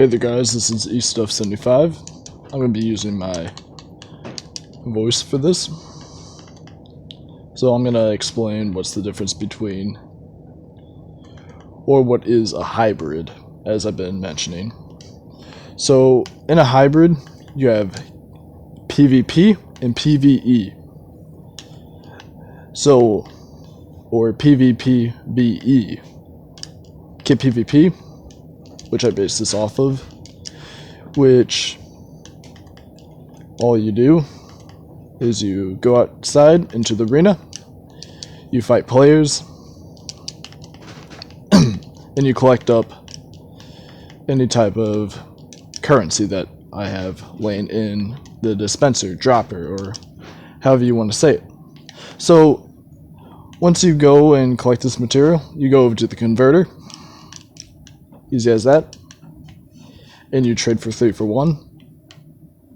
Hey there guys, this is eStuff75. I'm going to be using my voice for this. So I'm going to explain what's the difference between, or what is a hybrid, as I've been mentioning. So in a hybrid, you have PvP and PvE. So, or PvPvE. Kit PvP, which I base this off of, which all you do is you go outside into the arena, you fight players, and you collect up any type of currency that I have laying in the dispenser, dropper, or however you want to say it. So once you go and collect this material, you go over to the converter, easy as that, and you trade for 3 for 1.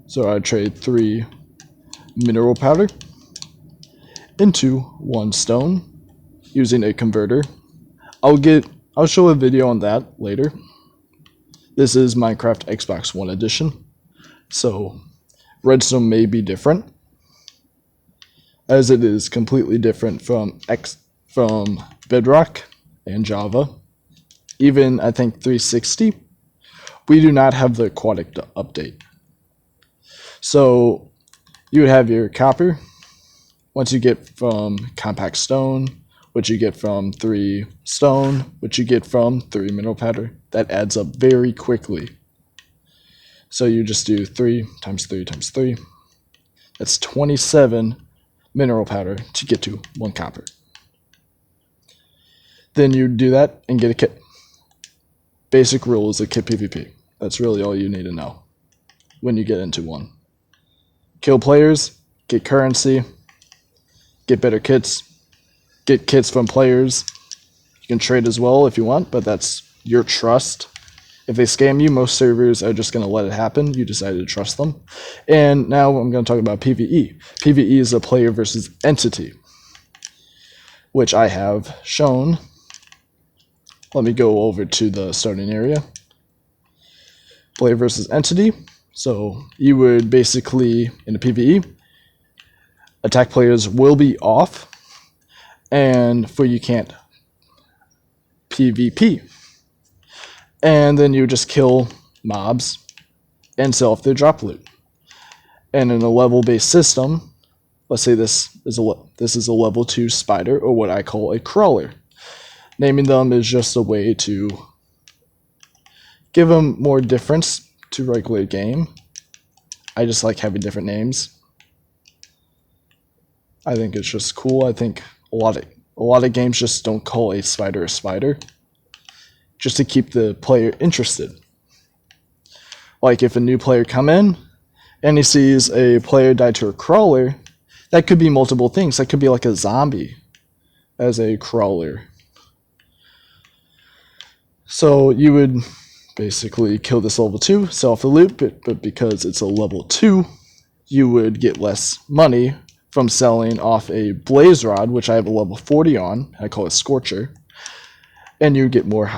So I trade 3 mineral powder into 1 stone using a converter. I'll show a video on that later. This is Minecraftxbox1edition, so redstone may be different, as it is completely different from Bedrock and Java. Even I think 360, we do not have the aquatic update. So you would have your copper. Once you get from compact stone, which you get from 3 stone, which you get from 3 mineral powder, that adds up very quickly. So you just do 3 times 3 times 3. That's 27 mineral powder to get to 1 copper. Then you do that and get a kit. Basic rule is a kit PvP. That's really all you need to know when you get into one. Kill players, get currency, get better kits, get kits from players. You can trade as well if you want, but that's your trust. If they scam you, most servers are just going to let it happen. You decided to trust them. And now I'm going to talk about PvE. PvE is a player versus entity, which I have shown. Let me go over to the starting area. Player versus entity. So you would basically, in a PvE, attack players will be off, and for you can't PvP. And then you just kill mobs and sell off their drop loot. And in a level-based system, let's say this is a level 2 spider, or what I call a crawler. Naming them is just a way to give them more difference to regular game. I just like having different names. I think it's just cool. I think a lot of games just don't call a spider, just to keep the player interested. Like if a new player come in and he sees a player die to a crawler, that could be multiple things. That could be like a zombie as a crawler. So you would basically kill this level 2, sell off the loot, but because it's a level 2, you would get less money from selling off a blaze rod, which I have a level 40 on. I call it Scorcher. And you get more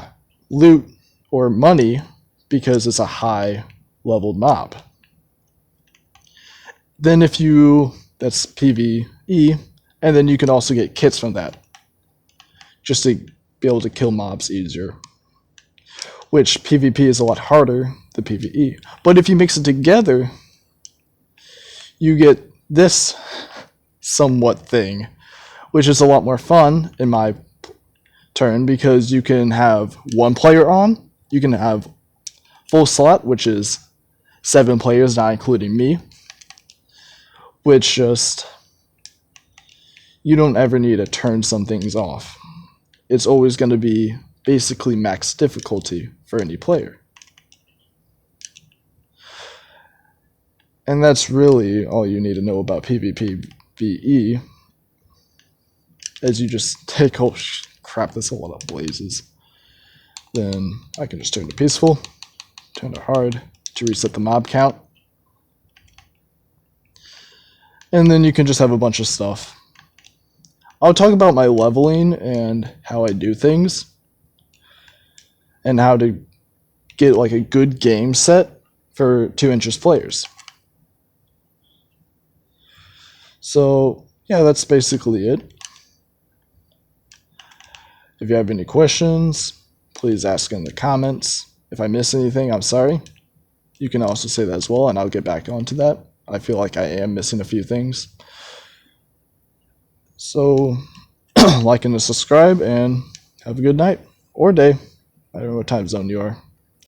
loot or money because it's a high leveled mob. Then that's PvE, and then you can also get kits from that, just to be able to kill mobs easier. Which PvP is a lot harder than PvE. But if you mix it together, you get this somewhat thing, which is a lot more fun in my turn, because you can have 1 player on, you can have full slot, which is 7 players, not including me, which just, you don't ever need to turn some things off. It's always going to be basically max difficulty for any player. And that's really all you need to know about PvPvE, as you just take, oh crap, that's a lot of blazes. Then I can just turn to peaceful, turn to hard to reset the mob count. And then you can just have a bunch of stuff. I'll talk about my leveling and how I do things, and how to get like a good game set for 2 interest players. So yeah, that's basically it. If you have any questions, please ask in the comments. If I miss anything, I'm sorry. You can also say that as well, and I'll get back onto that. I feel like I am missing a few things. So, like and subscribe, and have a good night or day. I don't know what time zone you are.